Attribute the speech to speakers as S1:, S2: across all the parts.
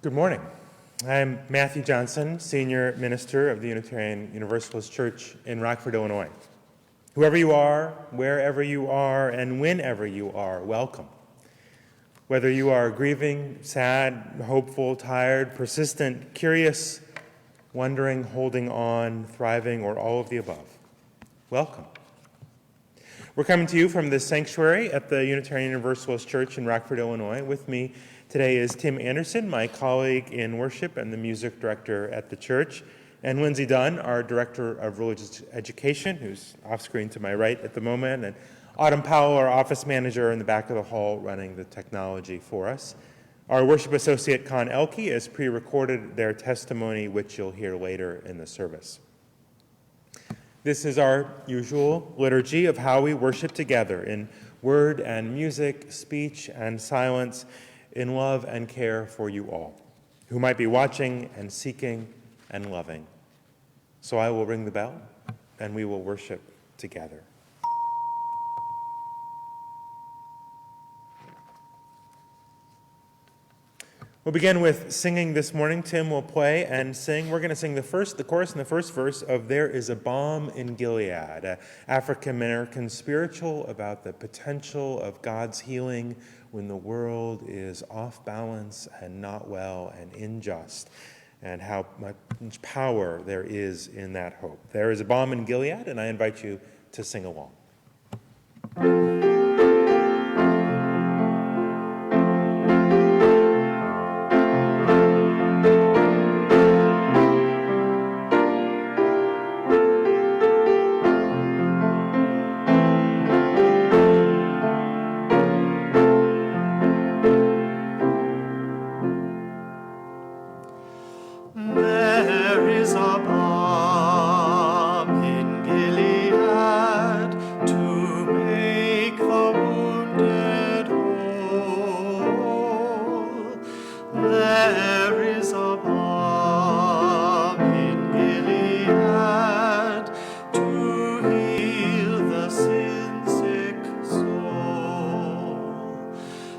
S1: Good morning. I'm Matthew Johnson, Senior Minister of the Unitarian Universalist Church in Rockford, Illinois. Whoever you are, wherever you are, and whenever you are, welcome. Whether you are grieving, sad, hopeful, tired, persistent, curious, wondering, holding on, thriving, or all of the above, welcome. We're coming to you from the sanctuary at the Unitarian Universalist Church in Rockford, Illinois. With me today is Tim Anderson, my colleague in worship and the music director at the church, and Lindsay Dunn, our director of religious education, who's off screen to my right at the moment, and Autumn Powell, our office manager in the back of the hall running the technology for us. Our worship associate, Con Elke, has pre-recorded their testimony, which you'll hear later in the service. This is our usual liturgy of how we worship together in word and music, speech and silence, in love and care for you all, who might be watching and seeking and loving. So I will ring the bell, and we will worship together. We'll begin with singing this morning. Tim will play and sing. We're going to sing the chorus and the first verse of There Is a Balm in Gilead, an African-American spiritual about the potential of God's healing when the world is off balance and not well and unjust, and how much power there is in that hope. There is a balm in Gilead, and I invite you to sing along.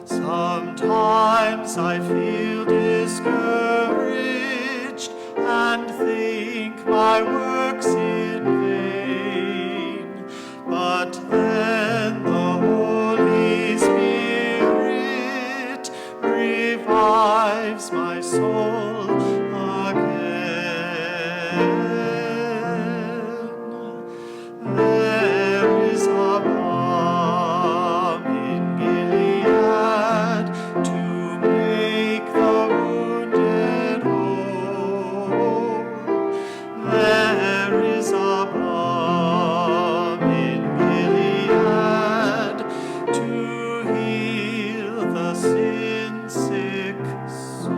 S2: Sometimes I feel discouraged and think my work's in vain, but then the Holy Spirit revives my soul again. There is a balm in Gilead to make the wounded whole. There is a balm in Gilead to heal the sin-sick soul.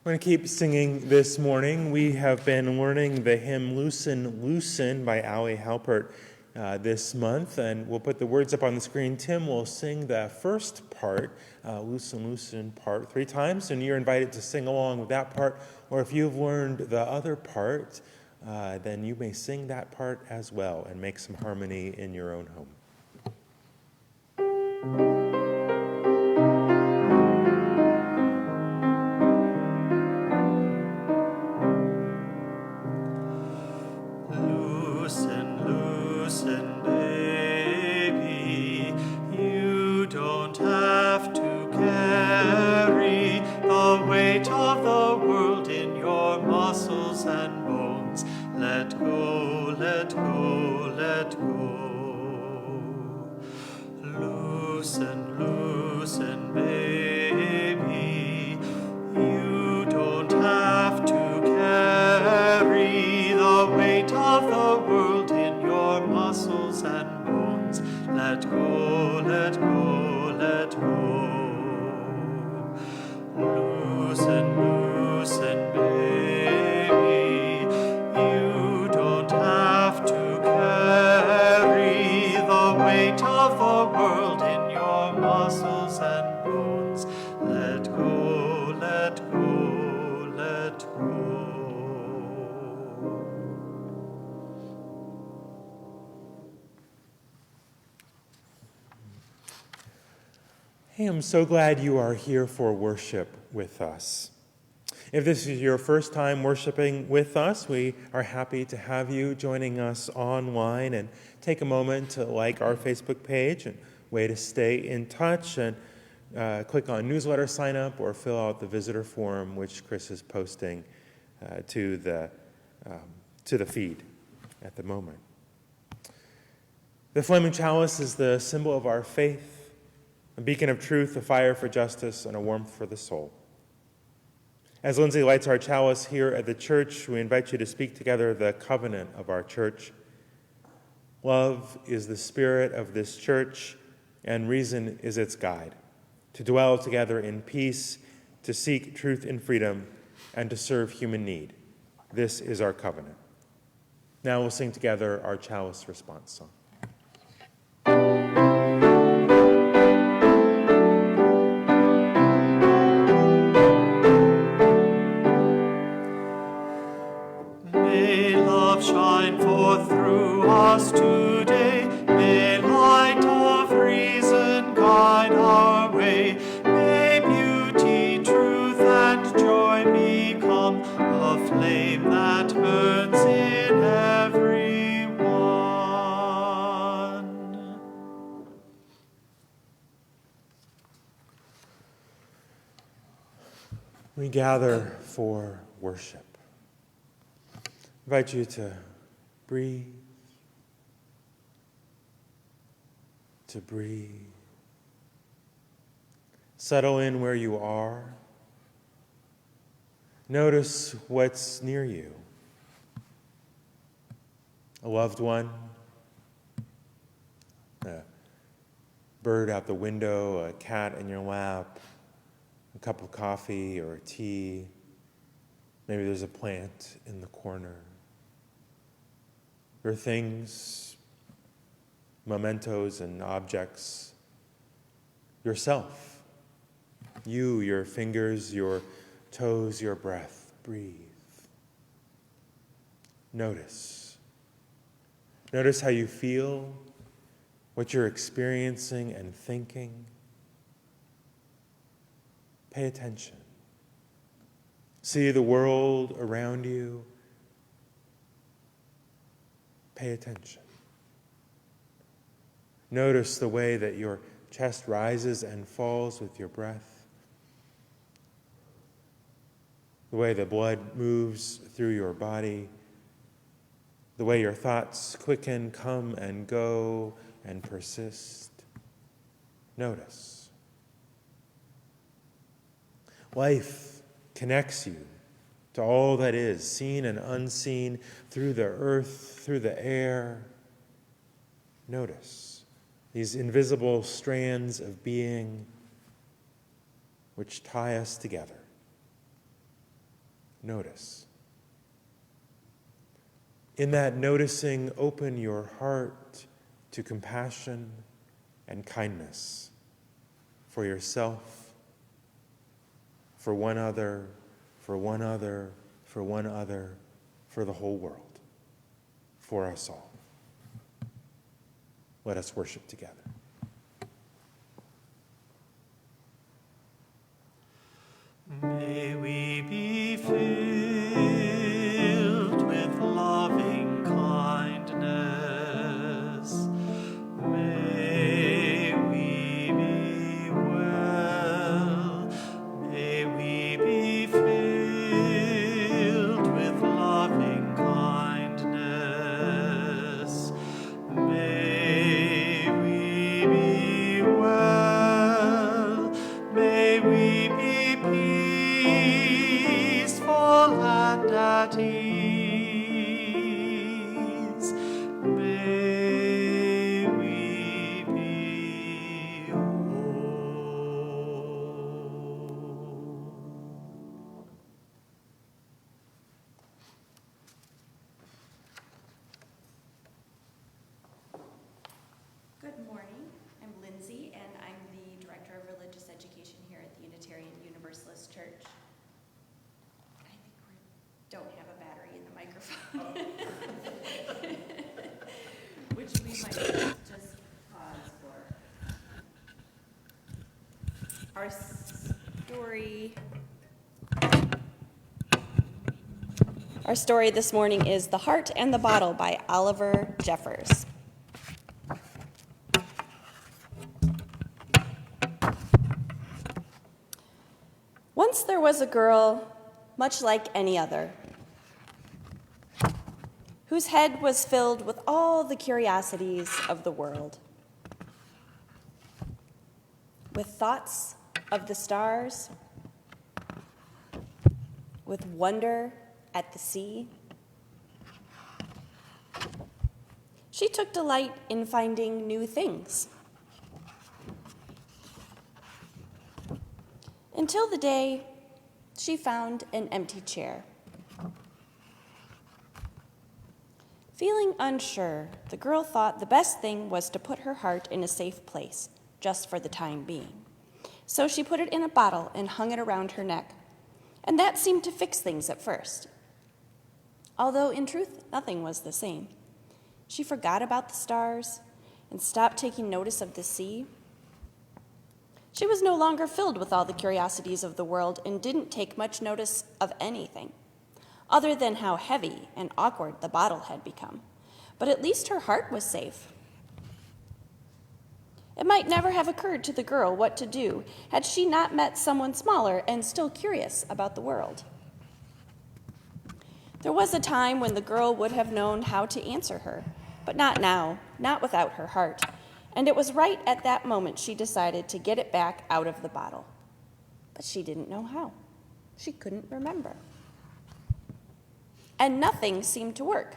S1: We're going to keep singing this morning. We have been learning the hymn Loosen, Loosen by Allie Halpert this month, and we'll put the words up on the screen. Tim will sing the first part, Loosen, Loosen part 3 times, and you're invited to sing along with that part, or if you've learned the other part, then you may sing that part as well and make some harmony in your own home.
S2: Loosen, loosen, baby, you don't have to carry the weight of the world in your muscles and bones. Let go, let go, let go. Loosen, loosen, baby, you don't have to carry the weight of the world in your muscles and bones. Let go, let go, let go. Loosen, loosen, baby, you don't have to carry the weight of the world in your muscles and bones. Let go, let go, let go.
S1: Hey, I'm so glad you are here for worship with us. If this is your first time worshiping with us, we are happy to have you joining us online, and take a moment to like our Facebook page and way to stay in touch, and click on newsletter sign up or fill out the visitor form, which Chris is posting to the feed at the moment. The flaming chalice is the symbol of our faith, a beacon of truth, a fire for justice, and a warmth for the soul. As Lindsay lights our chalice here at the church, we invite you to speak together the covenant of our church. Love is the spirit of this church, and reason is its guide. To dwell together in peace, to seek truth and freedom, and to serve human need. This is our covenant. Now we'll sing together our chalice response song.
S2: May love shine forth through us today. May light of reason guide our way. May beauty, truth, and joy become a flame that burns in every one.
S1: We gather for worship. I invite you to breathe, Settle in where you are. Notice what's near you. A loved one, a bird out the window, a cat in your lap, a cup of coffee or tea. Maybe there's a plant in the corner. There are things, mementos and objects, yourself, you, your fingers, your toes, your breath. Breathe. Notice. Notice how you feel, what you're experiencing and thinking. Pay attention. See the world around you. Pay attention. Notice the way that your chest rises and falls with your breath. The way the blood moves through your body. The way your thoughts quicken, come and go, and persist. Notice. Life connects you to all that is, seen and unseen, through the earth, through the air. Notice these invisible strands of being which tie us together. Notice. In that noticing, open your heart to compassion and kindness for yourself, for one other, for one other, for one other, for the whole world, for us all. Let us worship together.
S2: May we be filled with loving kindness. May we be well. May we be filled with loving kindness. May we be well. May we be peaceful and at ease. May we be whole.
S3: Good morning. I'm Lindsay, and I'm the Director of Religious Education here at the Unitarian Universalist Church. I think we don't have a battery in the microphone, which we might just pause for. Our story this morning is The Heart and the Bottle by Oliver Jeffers. Once there was a girl, much like any other, whose head was filled with all the curiosities of the world, with thoughts of the stars, with wonder at the sea. She took delight in finding new things. Until the day she found an empty chair. Feeling unsure, the girl thought the best thing was to put her heart in a safe place, just for the time being. So she put it in a bottle and hung it around her neck, and that seemed to fix things at first. Although, in truth, nothing was the same. She forgot about the stars and stopped taking notice of the sea. She was no longer filled with all the curiosities of the world and didn't take much notice of anything, other than how heavy and awkward the bottle had become. But at least her heart was safe. It might never have occurred to the girl what to do had she not met someone smaller and still curious about the world. There was a time when the girl would have known how to answer her, but not now, not without her heart. And it was right at that moment she decided to get it back out of the bottle. But she didn't know how. She couldn't remember. And nothing seemed to work.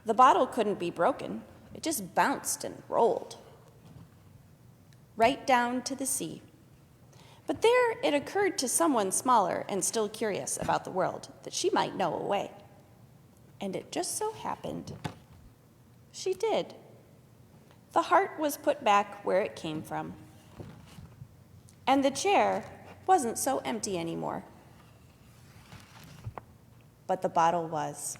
S3: The bottle couldn't be broken. It just bounced and rolled right down to the sea. But there it occurred to someone smaller and still curious about the world that she might know a way. And it just so happened she did. The heart was put back where it came from. And the chair wasn't so empty anymore. But the bottle was.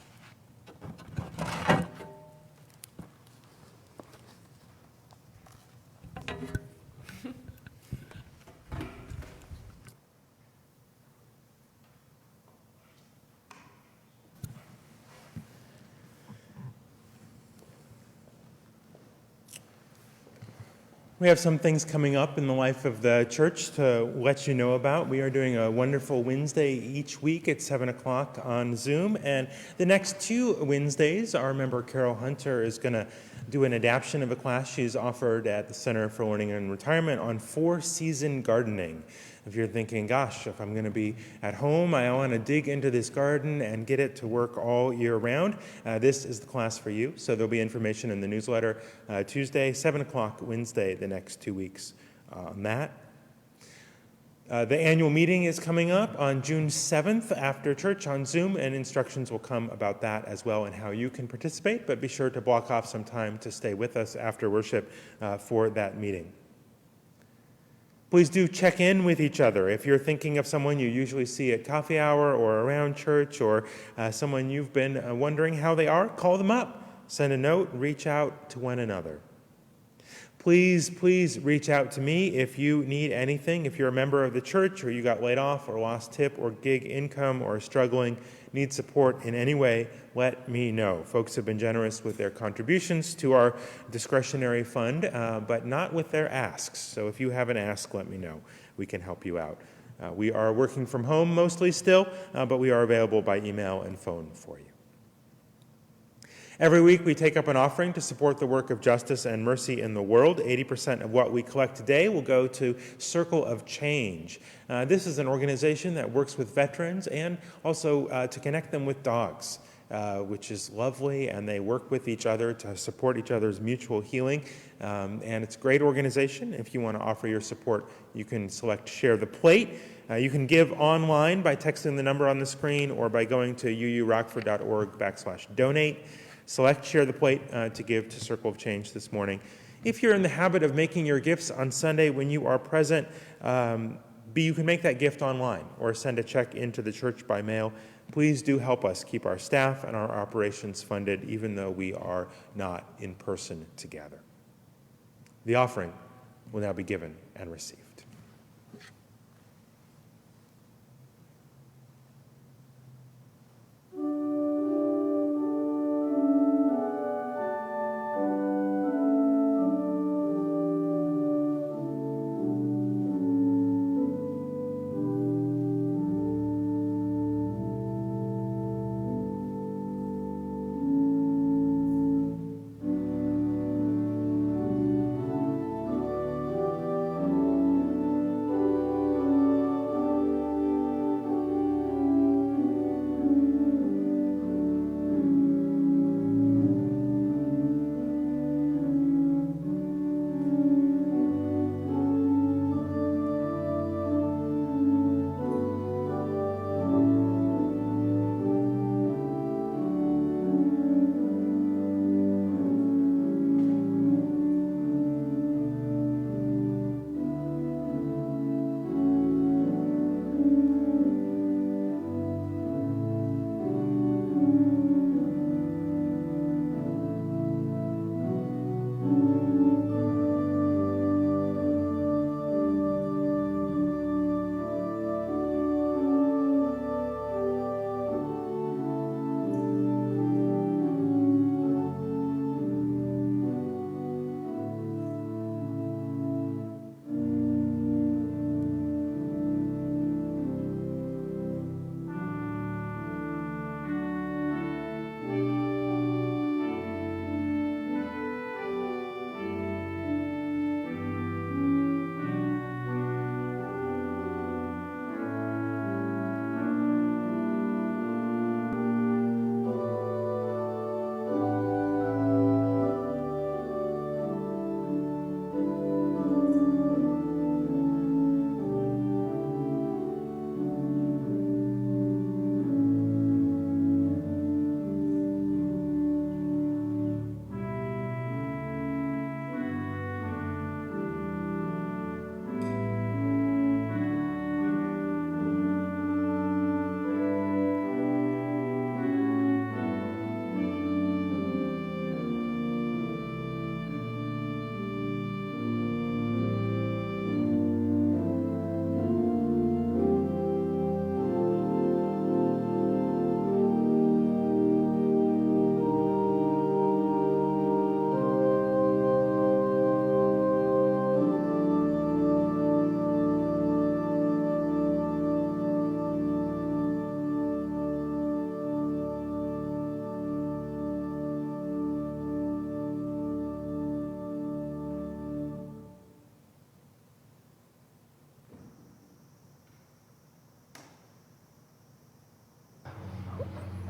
S1: We have some things coming up in the life of the church to let you know about. We are doing a wonderful Wednesday each week at 7 o'clock on Zoom. And the next 2 Wednesdays, our member Carol Hunter is going to do an adaptation of a class she's offered at the Center for Learning and Retirement on 4-season gardening. If you're thinking, gosh, if I'm going to be at home, I want to dig into this garden and get it to work all year round, this is the class for you. So there'll be information in the newsletter Tuesday, 7 o'clock Wednesday, the next 2 weeks on that. The annual meeting is coming up on June 7th after church on Zoom, and instructions will come about that as well and how you can participate, but be sure to block off some time to stay with us after worship for that meeting. Please do check in with each other. If you're thinking of someone you usually see at coffee hour or around church, or someone you've been wondering how they are, call them up, send a note, reach out to one another. Please reach out to me if you need anything. If you're a member of the church, or you got laid off or lost tip or gig income or struggling, need support in any way, let me know. Folks have been generous with their contributions to our discretionary fund, but not with their asks. So if you have an ask, let me know. We can help you out. We are working from home mostly still, but we are available by email and phone for you. Every week we take up an offering to support the work of justice and mercy in the world. 80% of what we collect today will go to Circle of Change. This is an organization that works with veterans and also to connect them with dogs, which is lovely, and they work with each other to support each other's mutual healing. And it's a great organization. If you want to offer your support, you can select Share the Plate. You can give online by texting the number on the screen or by going to uurockford.org/donate. Select Share the Plate to give to Circle of Change this morning. If you're in the habit of making your gifts on Sunday when you are present, you can make that gift online or send a check into the church by mail. Please do help us keep our staff and our operations funded, even though we are not in person together. The offering will now be given and received.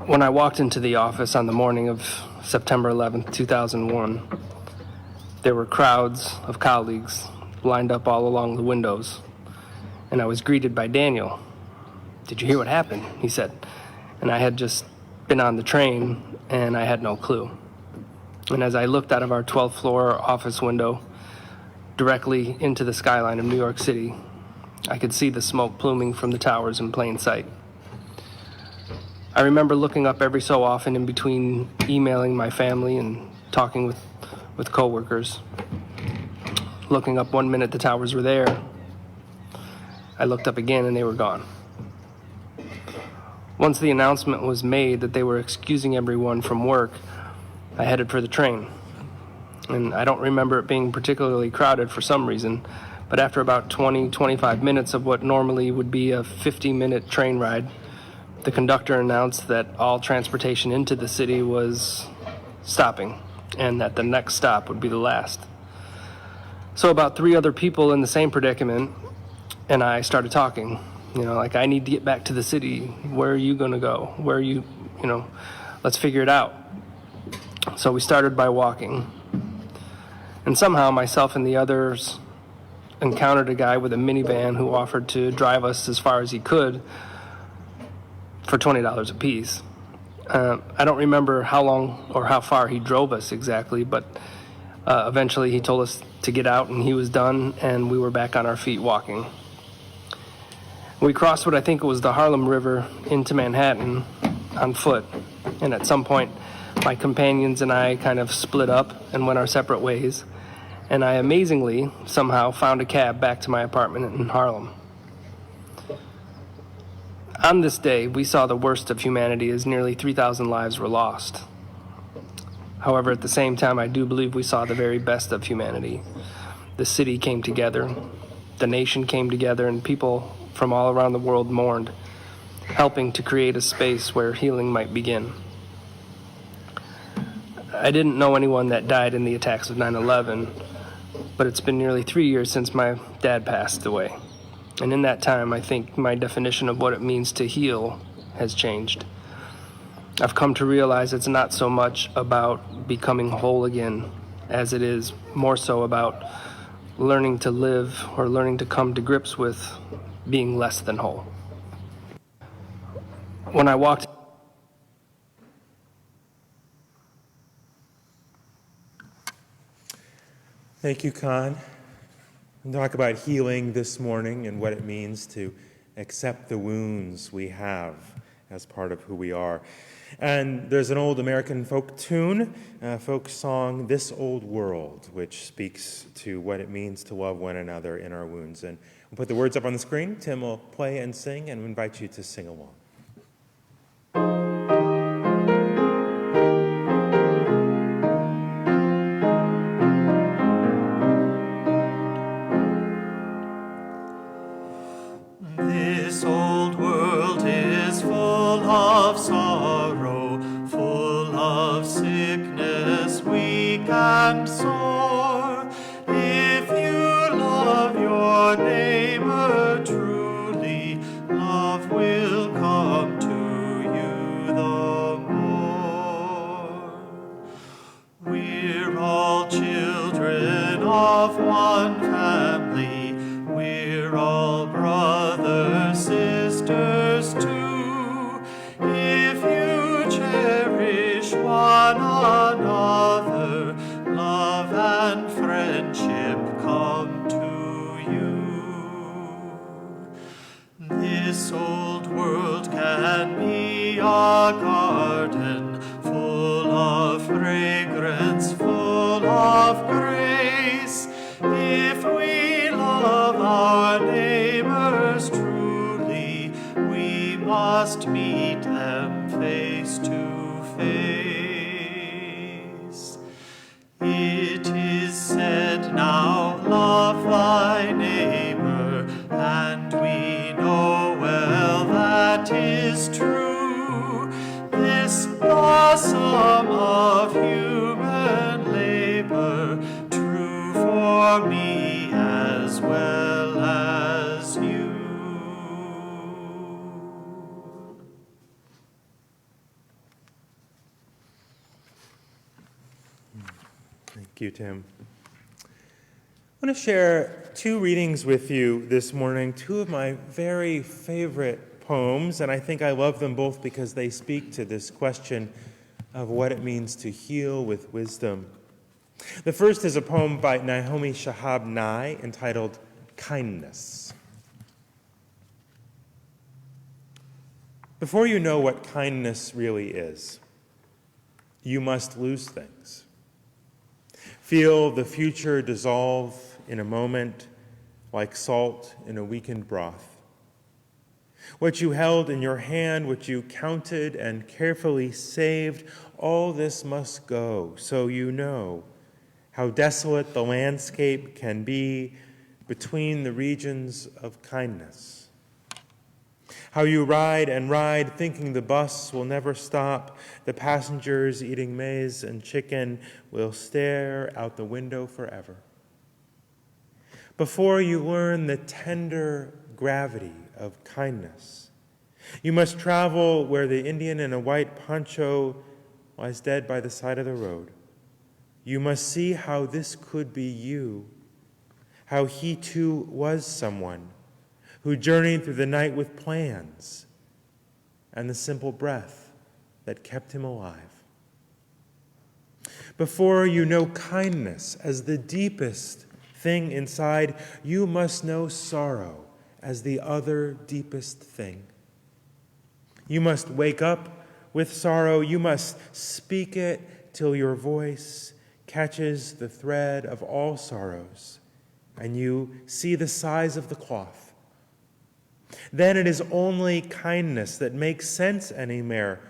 S4: When I walked into the office on the morning of September 11th, 2001, there were crowds of colleagues lined up all along the windows, and I was greeted by Daniel. "Did you hear what happened?" he said. And I had just been on the train, and I had no clue. And as I looked out of our 12th floor office window directly into the skyline of New York City, I could see the smoke pluming from the towers in plain sight. I remember looking up every so often in between emailing my family and talking with coworkers. Looking up 1 minute, the towers were there. I looked up again and they were gone. Once the announcement was made that they were excusing everyone from work, I headed for the train. And I don't remember it being particularly crowded for some reason, but after about 20-25 minutes of what normally would be a 50-minute train ride, the conductor announced that all transportation into the city was stopping and that the next stop would be the last. So about 3 other people in the same predicament and I started talking. Like, I need to get back to the city. Where are you going to go? Let's figure it out. So we started by walking. And somehow myself and the others encountered a guy with a minivan who offered to drive us as far as he could for $20 a piece. I don't remember how long or how far he drove us exactly, but eventually he told us to get out and he was done and we were back on our feet walking. We crossed what I think was the Harlem River into Manhattan on foot, and at some point my companions and I kind of split up and went our separate ways, and I amazingly somehow found a cab back to my apartment in Harlem. On this day, we saw the worst of humanity as nearly 3,000 lives were lost. However, at the same time, I do believe we saw the very best of humanity. The city came together, the nation came together, and people from all around the world mourned, helping to create a space where healing might begin. I didn't know anyone that died in the attacks of 9/11, but it's been nearly 3 years since my dad passed away. And in that time, I think my definition of what it means to heal has changed. I've come to realize it's not so much about becoming whole again as it is more so about learning to live or learning to come to grips with being less than whole. When I walked
S1: Thank you, Khan. We'll talk about healing this morning and what it means to accept the wounds we have as part of who we are. And there's an old American folk tune, folk song, This Old World, which speaks to what it means to love one another in our wounds. And we'll put the words up on the screen. Tim will play and sing, and we invite you to sing along.
S2: This old world is full of sorrow, full of sickness, weak and sore. If you love your neighbor truly, love will come to you the more. We're all children of one family, we're all brothers, sisters too. If you cherish one another, love and friendship come to you. This old world can be a garden full of fragrance, full of grace. If we love our neighbors truly, we must meet them face to face. It is said now, love thy neighbor, and we know well that is true. This blossom of human labor, true for me as well as you.
S1: Thank you, Tim. I want to share two readings with you this morning, two of my very favorite poems, and I think I love them both because they speak to this question of what it means to heal with wisdom. The first is a poem by Naomi Shihab Nye entitled Kindness. Before you know what kindness really is, you must lose things. Feel the future dissolve in a moment like salt in a weakened broth. What you held in your hand, what you counted and carefully saved, all this must go, so you know how desolate the landscape can be between the regions of kindness. How you ride and ride, thinking the bus will never stop. The passengers eating maize and chicken will stare out the window forever. Before you learn the tender gravity of kindness, you must travel where the Indian in a white poncho lies dead by the side of the road. You must see how this could be you, how he too was someone who journeyed through the night with plans and the simple breath that kept him alive. Before you know kindness as the deepest thing inside, you must know sorrow as the other deepest thing. You must wake up with sorrow. You must speak it till your voice catches the thread of all sorrows and you see the size of the cloth. Then it is only kindness that makes sense anymore,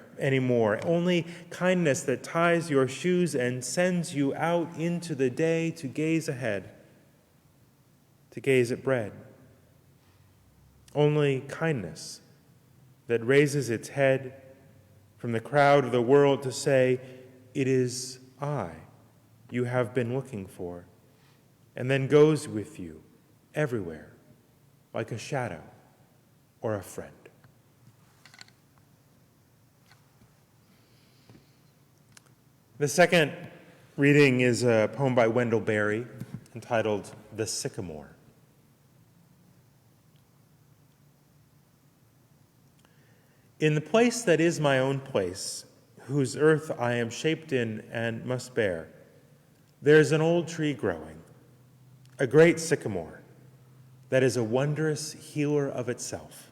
S1: only kindness that ties your shoes and sends you out into the day to gaze ahead, to gaze at bread. Only kindness that raises its head from the crowd of the world to say, "It is I you have been looking for," and then goes with you everywhere like a shadow or a friend. The second reading is a poem by Wendell Berry entitled The Sycamore. In the place that is my own place, whose earth I am shaped in and must bear, there is an old tree growing, a great sycamore that is a wondrous healer of itself.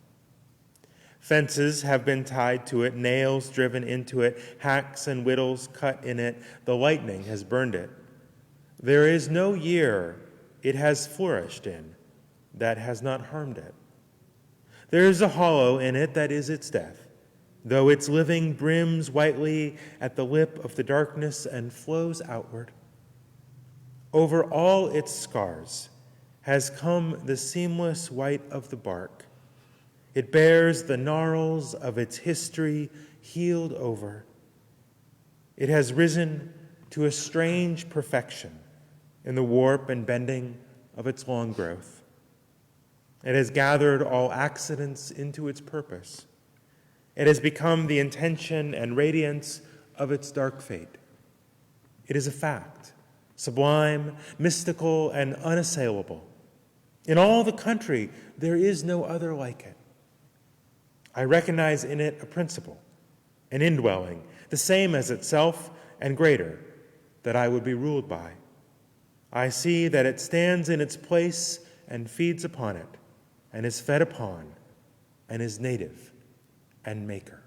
S1: Fences have been tied to it, nails driven into it, hacks and whittles cut in it. The lightning has burned it. There is no year it has flourished in that has not harmed it. There is a hollow in it that is its death, though its living brims whitely at the lip of the darkness and flows outward. Over all its scars has come the seamless white of the bark. It bears the gnarls of its history healed over. It has risen to a strange perfection in the warp and bending of its long growth. It has gathered all accidents into its purpose. It has become the intention and radiance of its dark fate. It is a fact, sublime, mystical, and unassailable. In all the country, there is no other like it. I recognize in it a principle, an indwelling, the same as itself and greater, that I would be ruled by. I see that it stands in its place and feeds upon it, and is fed upon, and is native and maker.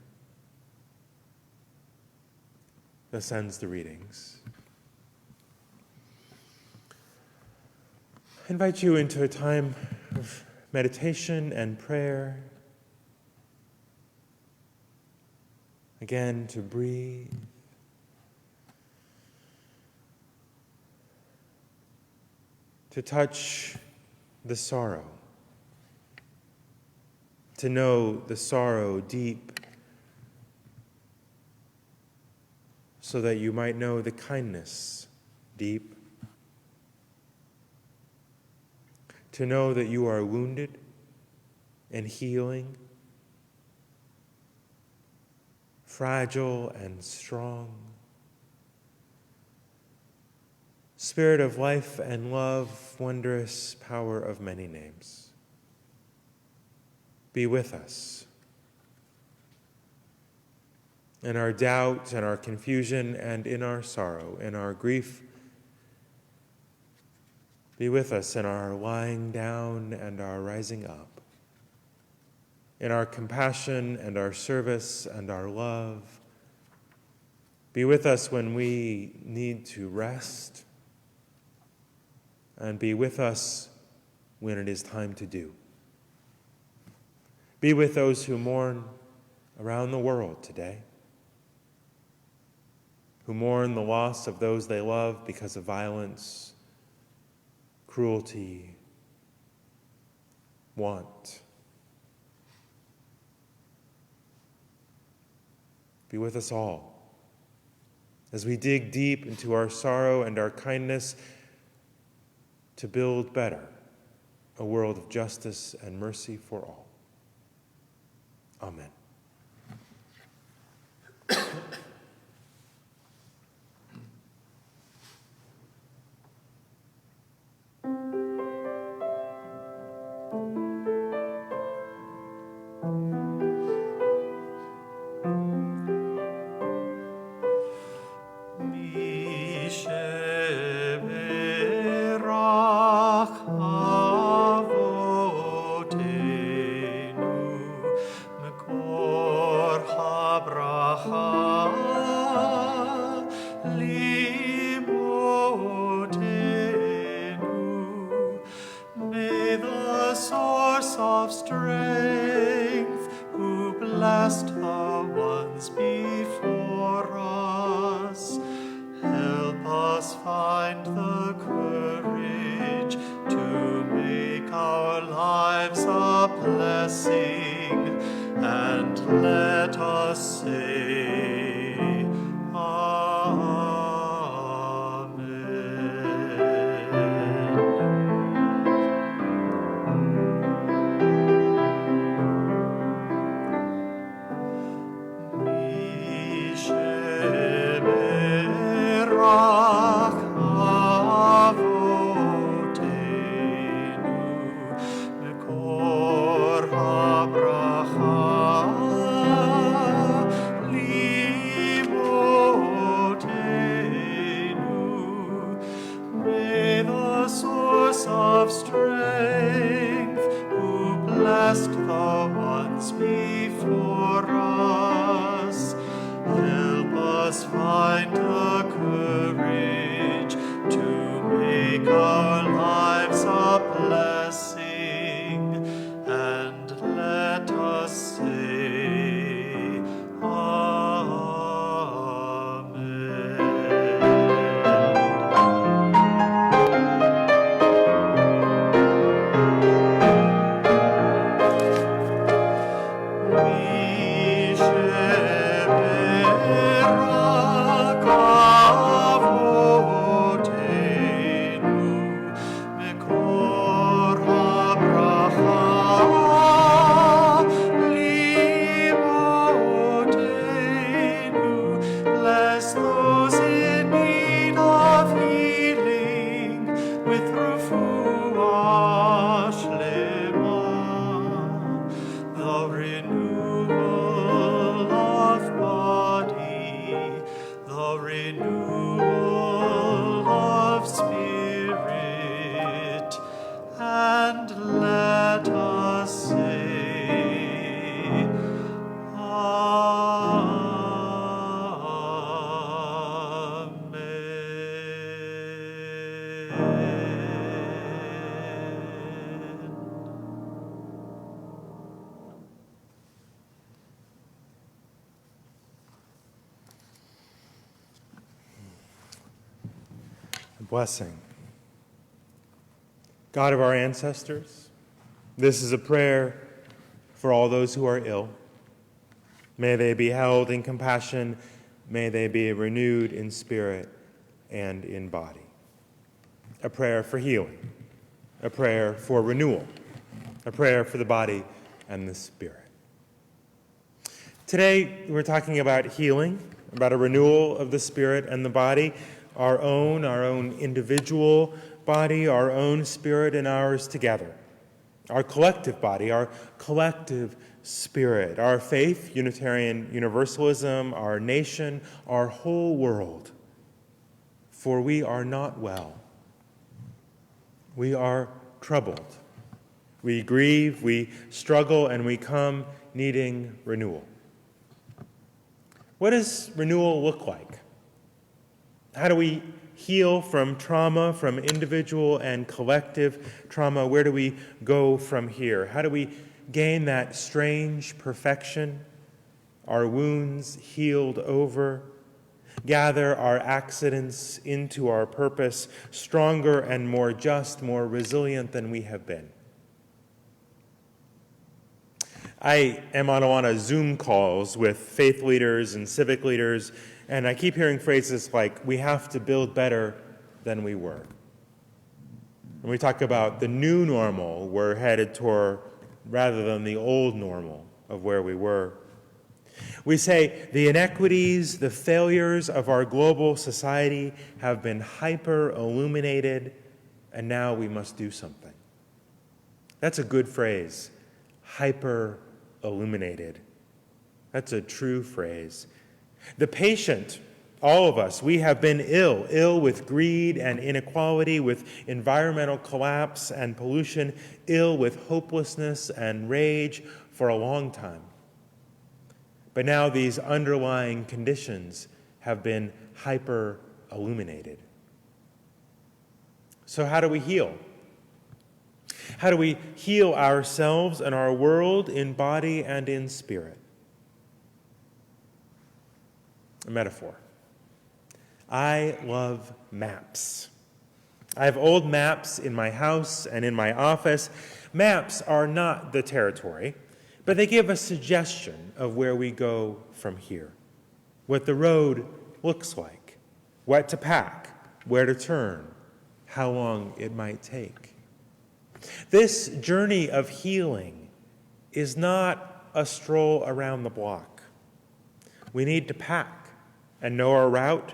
S1: Thus ends the readings. I invite you into a time of meditation and prayer. Again, to breathe. To touch the sorrow. To know the sorrow deep, so that you might know the kindness deep. To know that you are wounded and healing, fragile and strong, Spirit of life and love, wondrous power of many names, be with us in our doubt and our confusion and in our sorrow, in our grief. Be with us in our lying down and our rising up, in our compassion and our service and our love. Be with us when we need to rest, and be with us when it is time to do. Be with those who mourn around the world today, who mourn the loss of those they love because of violence, cruelty, want. Be with us all as we dig deep into our sorrow and our kindness to build better a world of justice and mercy for all. Amen. Blessing. God of our ancestors, this is a prayer for all those who are ill. May they be held in compassion. May they be renewed in spirit and in body. A prayer for healing. A prayer for renewal. A prayer for the body and the spirit. Today, we're talking about healing, about a renewal of the spirit and the body. our own individual body, our own spirit, and ours together. Our collective body, our collective spirit, our faith, Unitarian Universalism, our nation, our whole world. For we are not well. We are troubled. We grieve, we struggle, and we come needing renewal. What does renewal look like? How do we heal from trauma, from individual and collective trauma? Where do we go from here? How do we gain that strange perfection, our wounds healed over, gather our accidents into our purpose, stronger and more just, more resilient than we have been? I am on a lot of Zoom calls with faith leaders and civic leaders, and I keep hearing phrases like, we have to build better than we were. When we talk about the new normal we're headed toward rather than the old normal of where we were. We say the inequities, the failures of our global society have been hyper-illuminated, and now we must do something. That's a good phrase, hyper-illuminated. That's a true phrase. The patient, all of us, we have been ill with greed and inequality, with environmental collapse and pollution, ill with hopelessness and rage for a long time. But now these underlying conditions have been hyper-illuminated. So how do we heal? How do we heal ourselves and our world in body and in spirit? A metaphor. I love maps. I have old maps in my house and in my office. Maps are not the territory, but they give a suggestion of where we go from here, what the road looks like, what to pack, where to turn, how long it might take. This journey of healing is not a stroll around the block. We need to pack and know our route,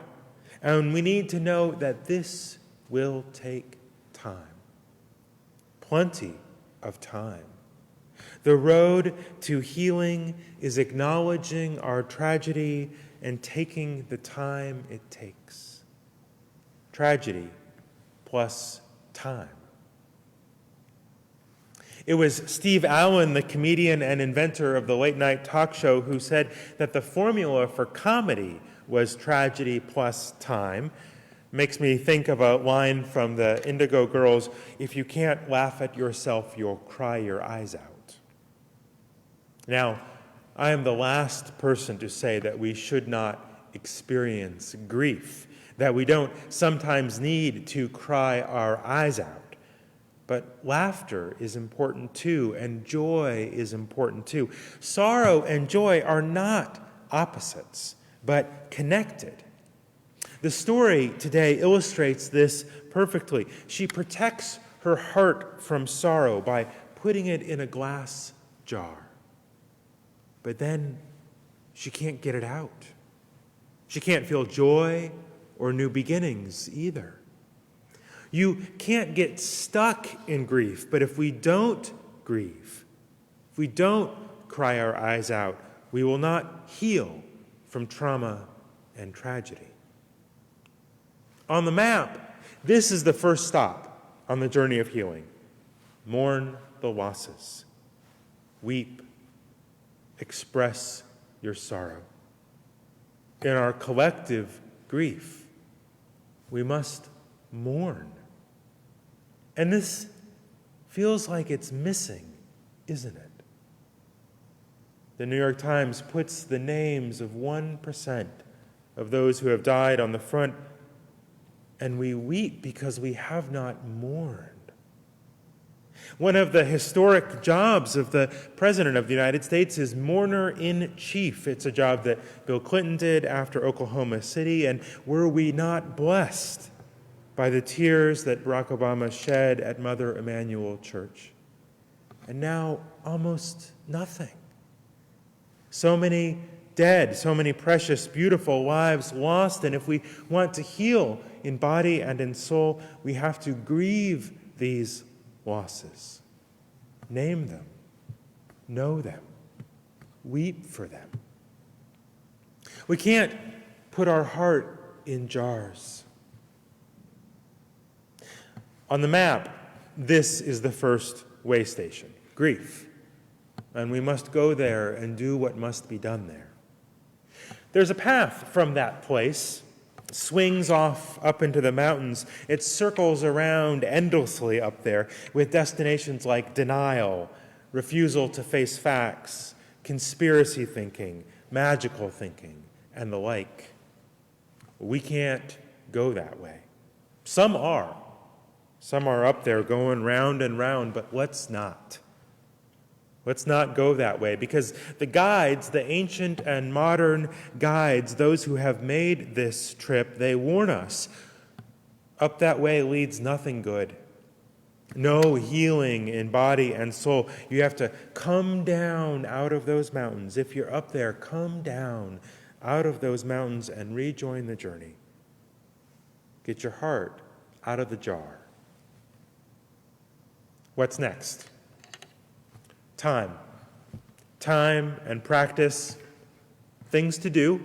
S1: and we need to know that this will take time. Plenty of time. The road to healing is acknowledging our tragedy and taking the time it takes. Tragedy plus time. It was Steve Allen, the comedian and inventor of the late-night talk show, who said that the formula for comedy was tragedy plus time. Makes me think of a line from the Indigo Girls, if you can't laugh at yourself, you'll cry your eyes out. Now, I am the last person to say that we should not experience grief, that we don't sometimes need to cry our eyes out. But laughter is important too, and joy is important too. Sorrow and joy are not opposites, but connected. The story today illustrates this perfectly. She protects her heart from sorrow by putting it in a glass jar. But then she can't get it out. She can't feel joy or new beginnings either. You can't get stuck in grief, but if we don't grieve, if we don't cry our eyes out, we will not heal from trauma and tragedy. On the map, this is the first stop on the journey of healing. Mourn the losses. Weep. Express your sorrow. In our collective grief, we must mourn. And this feels like it's missing, isn't it? The New York Times puts the names of 1% of those who have died on the front, and we weep because we have not mourned. One of the historic jobs of the President of the United States is mourner-in-chief. It's a job that Bill Clinton did after Oklahoma City, and were we not blessed by the tears that Barack Obama shed at Mother Emanuel Church? And now, almost nothing. So many dead, so many precious, beautiful lives lost. And if we want to heal in body and in soul, we have to grieve these losses. Name them. Know them. Weep for them. We can't put our heart in jars. On the map, this is the first way station, grief. And we must go there and do what must be done there. There's a path from that place, swings off up into the mountains. It circles around endlessly up there with destinations like denial, refusal to face facts, conspiracy thinking, magical thinking, and the like. We can't go that way. Some are. Some are up there going round and round, but let's not. Let's not go that way, because the guides, the ancient and modern guides, those who have made this trip, they warn us, up that way leads nothing good. No healing in body and soul. You have to come down out of those mountains. If you're up there, come down out of those mountains and rejoin the journey. Get your heart out of the jar. What's next? Time. Time and practice. Things to do.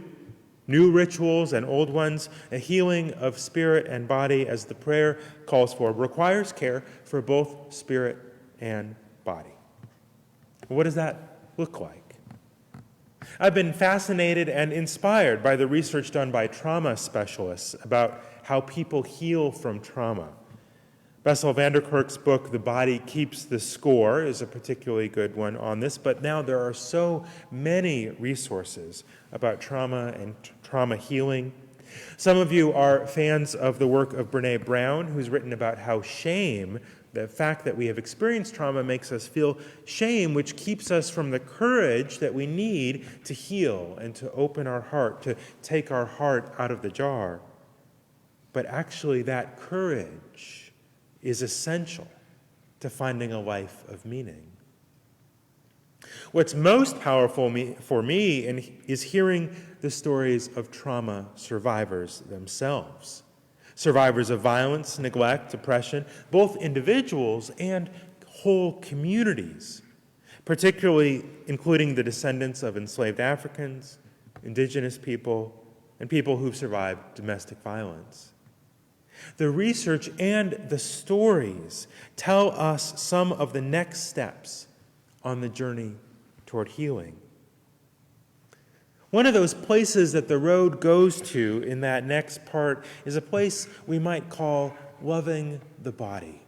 S1: New rituals and old ones. A healing of spirit and body, as the prayer calls for, requires care for both spirit and body. What does that look like? I've been fascinated and inspired by the research done by trauma specialists about how people heal from trauma. Bessel van der Kolk's book, The Body Keeps the Score, is a particularly good one on this, but now there are so many resources about trauma and trauma healing. Some of you are fans of the work of Brené Brown, who's written about how shame, the fact that we have experienced trauma, makes us feel shame, which keeps us from the courage that we need to heal and to open our heart, to take our heart out of the jar. But actually, that courage is essential to finding a life of meaning. What's most powerful for me is hearing the stories of trauma survivors themselves. Survivors of violence, neglect, oppression, both individuals and whole communities, particularly including the descendants of enslaved Africans, indigenous people, and people who've survived domestic violence. The research and the stories tell us some of the next steps on the journey toward healing. One of those places that the road goes to in that next part is a place we might call loving the body.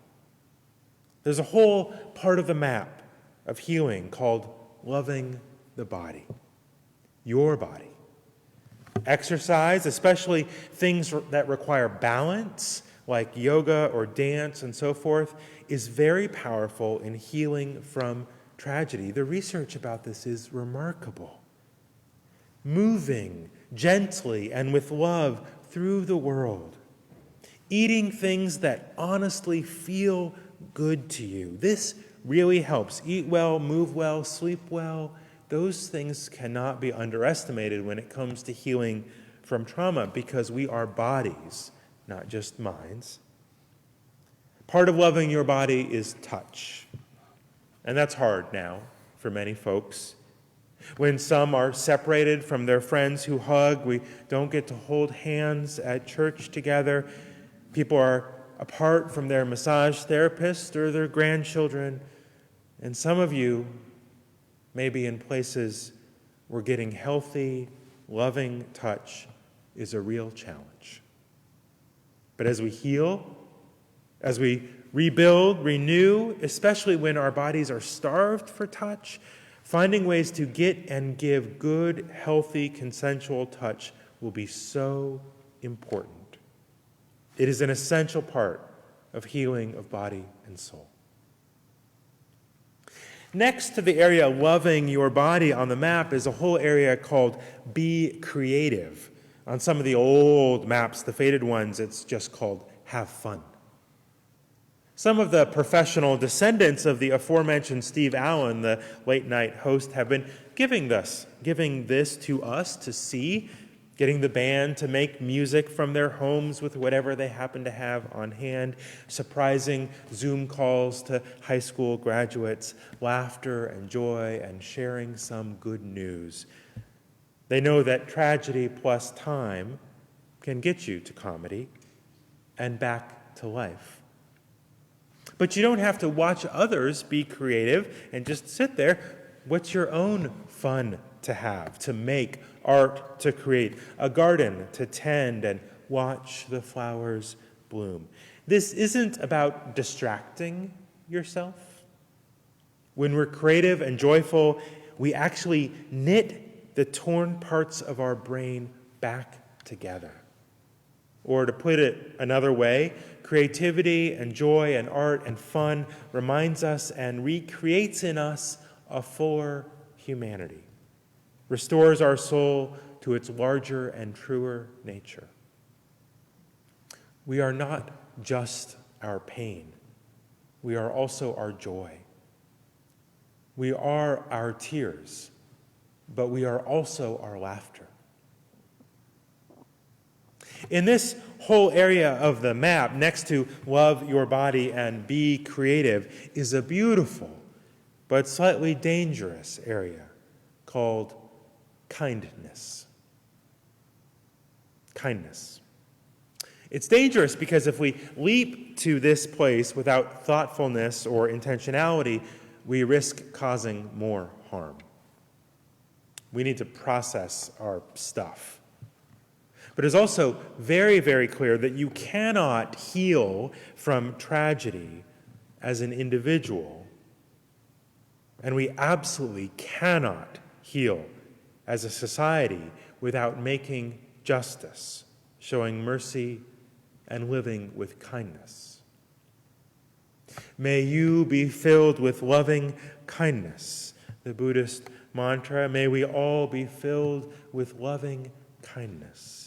S1: There's a whole part of the map of healing called loving the body, your body. Exercise, especially things that require balance, like yoga or dance and so forth, is very powerful in healing from tragedy. The research about this is remarkable. Moving gently and with love through the world. Eating things that honestly feel good to you. This really helps. Eat well, move well, sleep well. Those things cannot be underestimated when it comes to healing from trauma, because we are bodies, not just minds. Part of loving your body is touch. And that's hard now for many folks. When some are separated from their friends who hug, we don't get to hold hands at church together. People are apart from their massage therapist or their grandchildren. And some of you maybe in places where getting healthy, loving touch is a real challenge. But as we heal, as we rebuild, renew, especially when our bodies are starved for touch, finding ways to get and give good, healthy, consensual touch will be so important. It is an essential part of healing of body and soul. Next to the area loving your body on the map is a whole area called Be Creative. On some of the old maps, the faded ones, it's just called Have Fun. Some of the professional descendants of the aforementioned Steve Allen, the late-night host, have been giving us giving this to us to see, getting the band to make music from their homes with whatever they happen to have on hand, surprising Zoom calls to high school graduates, laughter and joy, and sharing some good news. They know that tragedy plus time can get you to comedy and back to life. But you don't have to watch others be creative and just sit there. What's your own fun to have, to make, art to create, a garden to tend, and watch the flowers bloom? This isn't about distracting yourself. When we're creative and joyful, we actually knit the torn parts of our brain back together. Or to put it another way, creativity and joy and art and fun reminds us and recreates in us a fuller humanity, restores our soul to its larger and truer nature. We are not just our pain. We are also our joy. We are our tears, but we are also our laughter. In this whole area of the map, next to love your body and be creative, is a beautiful but slightly dangerous area called kindness. Kindness. It's dangerous because if we leap to this place without thoughtfulness or intentionality, we risk causing more harm. We need to process our stuff. But it's also very, very clear that you cannot heal from tragedy as an individual, and we absolutely cannot heal as a society without making justice, showing mercy, and living with kindness. May you be filled with loving kindness, the Buddhist mantra. May we all be filled with loving kindness.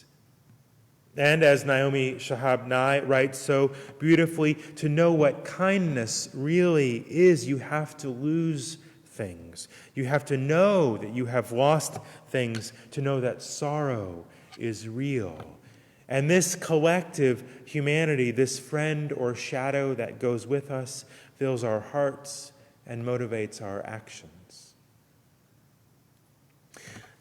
S1: And as Naomi Shihab Nye writes so beautifully, to know what kindness really is, you have to lose things. You have to know that you have lost things, to know that sorrow is real. And this collective humanity, this friend or shadow that goes with us, fills our hearts and motivates our actions.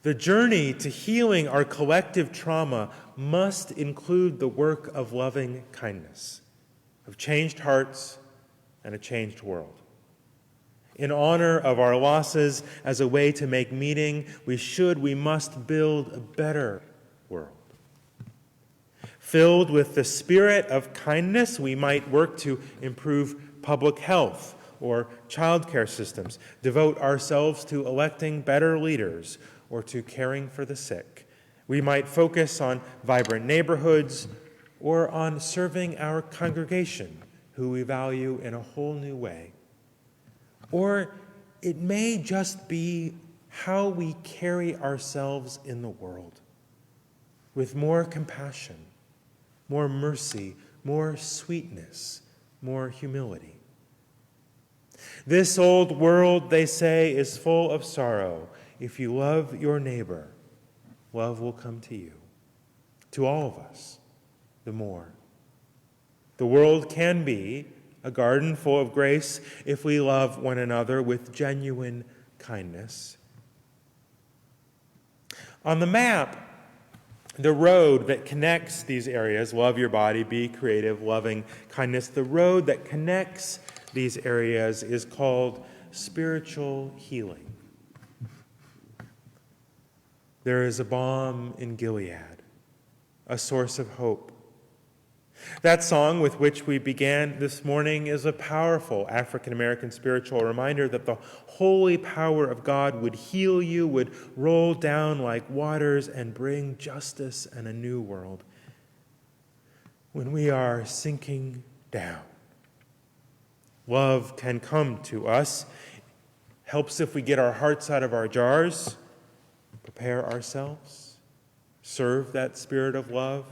S1: The journey to healing our collective trauma must include the work of loving kindness, of changed hearts and a changed world. In honor of our losses, as a way to make meaning, we must build a better world. Filled with the spirit of kindness, we might work to improve public health or childcare systems, devote ourselves to electing better leaders, or to caring for the sick. We might focus on vibrant neighborhoods or on serving our congregation, who we value in a whole new way. Or it may just be how we carry ourselves in the world, with more compassion, more mercy, more sweetness, more humility. This old world, they say, is full of sorrow. If you love your neighbor, love will come to you. To all of us, the more. The world can be a garden full of grace if we love one another with genuine kindness. On the map, the road that connects these areas, love your body, be creative, loving kindness, the road that connects these areas is called spiritual healing. There is a balm in Gilead, a source of hope. That song with which we began this morning is a powerful African-American spiritual reminder that the holy power of God would heal you, would roll down like waters and bring justice and a new world. When we are sinking down, love can come to us. Helps if we get our hearts out of our jars, prepare ourselves, serve that spirit of love.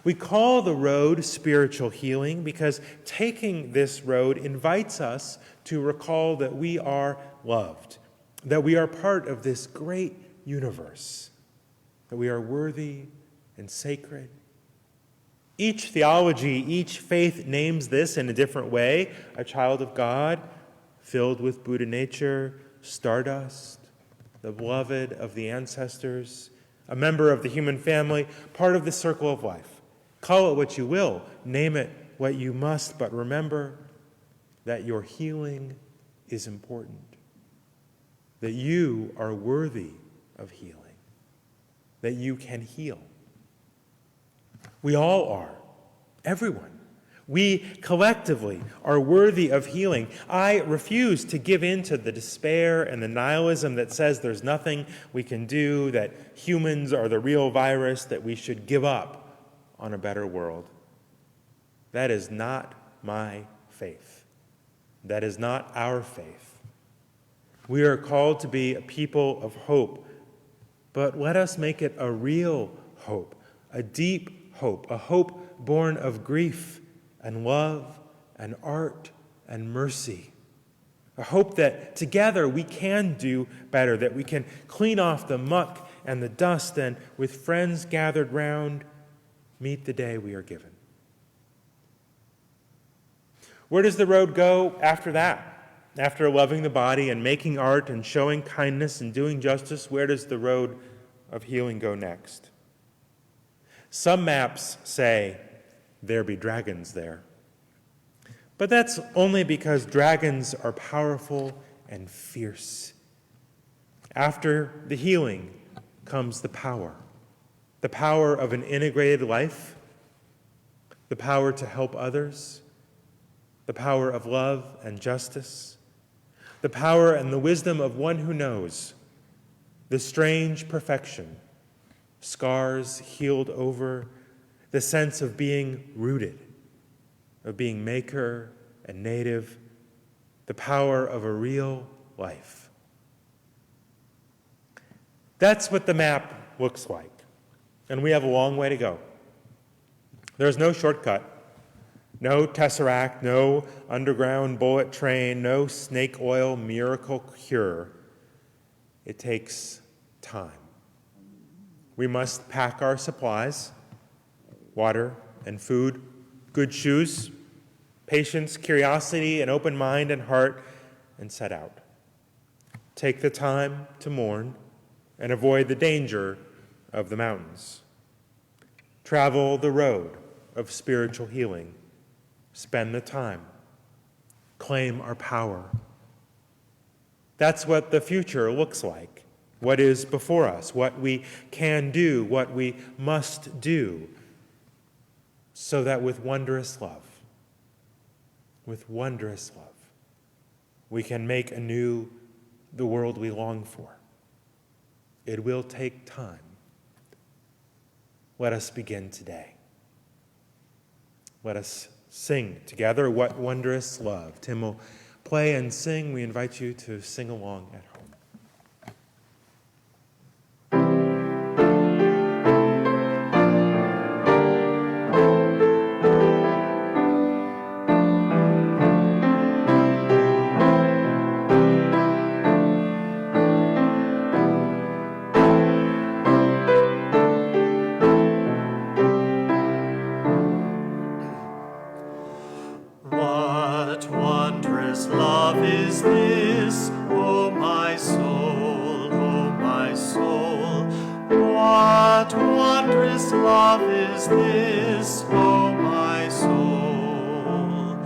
S1: We call the road spiritual healing because taking this road invites us to recall that we are loved, that we are part of this great universe, that we are worthy and sacred. Each theology, each faith names this in a different way. A child of God, filled with Buddha nature, stardust, the beloved of the ancestors, a member of the human family, part of the circle of life. Call it what you will, name it what you must, but remember that your healing is important, that you are worthy of healing, that you can heal. We all are, everyone. We collectively are worthy of healing. I refuse to give in to the despair and the nihilism that says there's nothing we can do, that humans are the real virus, that we should give up on a better world. That is not my faith. That is not our faith. We are called to be a people of hope, but let us make it a real hope, a deep hope, a hope born of grief and love and art and mercy. A hope that together we can do better, that we can clean off the muck and the dust and, with friends gathered round, meet the day we are given. Where does the road go after that? After loving the body and making art and showing kindness and doing justice, where does the road of healing go next? Some maps say, there be dragons there. But that's only because dragons are powerful and fierce. After the healing comes the power of an integrated life, the power to help others, the power of love and justice, the power and the wisdom of one who knows, the strange perfection, scars healed over, the sense of being rooted, of being maker and native, the power of a real life. That's what the map looks like, and we have a long way to go. There's no shortcut, no tesseract, no underground bullet train, no snake oil miracle cure. It takes time. We must pack our supplies, water and food, good shoes, patience, curiosity, an open mind and heart, and set out. Take the time to mourn and avoid the danger of the mountains. Travel the road of spiritual healing. Spend the time. Claim our power. That's what the future looks like. What is before us, what we can do, what we must do, so that with wondrous love, we can make anew the world we long for. It will take time. Let us begin today. Let us sing together, What Wondrous Love. Tim will play and sing. We invite you to sing along at home.
S2: What wondrous love is this, O my soul, O my soul? What wondrous love is this, O my soul?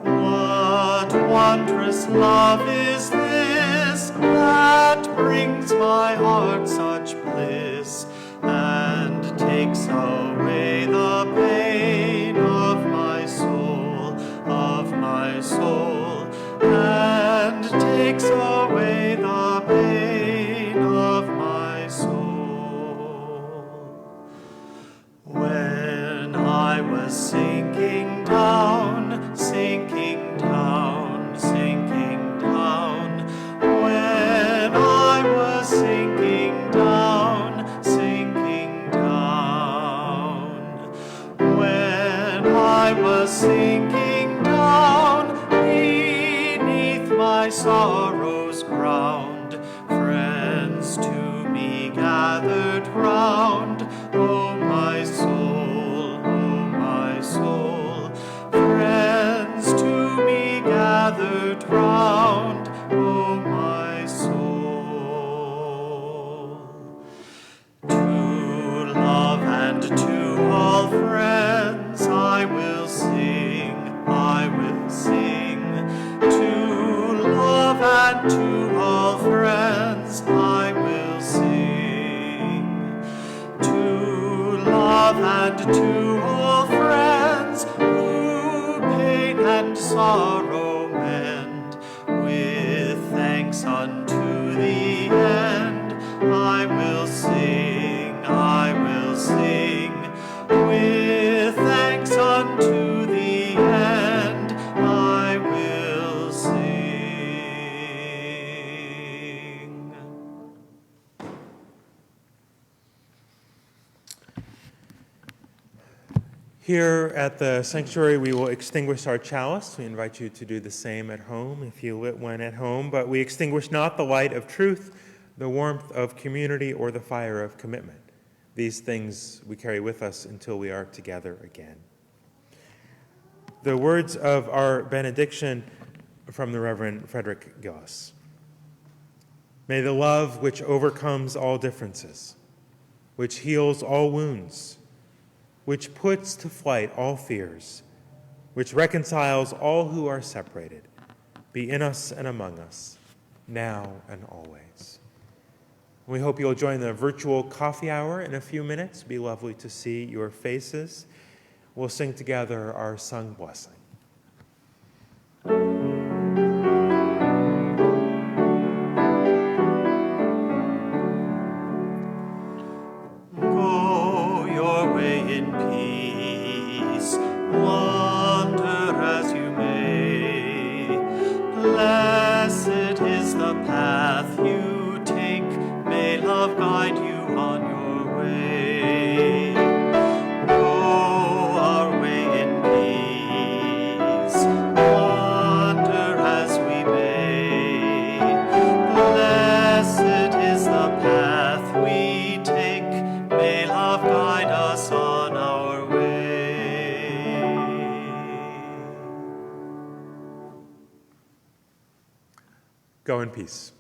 S2: What wondrous love is this that brings my heart such bliss and takes away the pain of my soul, and takes away the pain of my soul. When I was sinking down, sinking down, sinking down, when I was sinking down, sinking down, when I was sinking down beneath my sorrow's ground, desolate round, O my soul. To love and to all friends I will sing, I will sing. To love and to all friends I will sing. To love and to all friends who pain and sorrow mend, with thanks unto the end I will sing, I will sing. With thanks unto the end I will sing.
S1: Here at the sanctuary, we will extinguish our chalice. We invite you to do the same at home if you lit one at home, but we extinguish not the light of truth, the warmth of community, or the fire of commitment. These things we carry with us until we are together again. The words of our benediction from the Reverend Frederick Gillis. May the love which overcomes all differences, which heals all wounds, which puts to flight all fears, which reconciles all who are separated, be in us and among us, now and always. We hope you'll join the virtual coffee hour in a few minutes. It'll be lovely to see your faces. We'll sing together our sung blessing.
S2: Go your way in peace, wander as you may. Blessed is the path you take, may love guide you on your way. Go our way in peace, wander as we may. Blessed is the path we take, may love guide us on our way.
S1: Go in peace.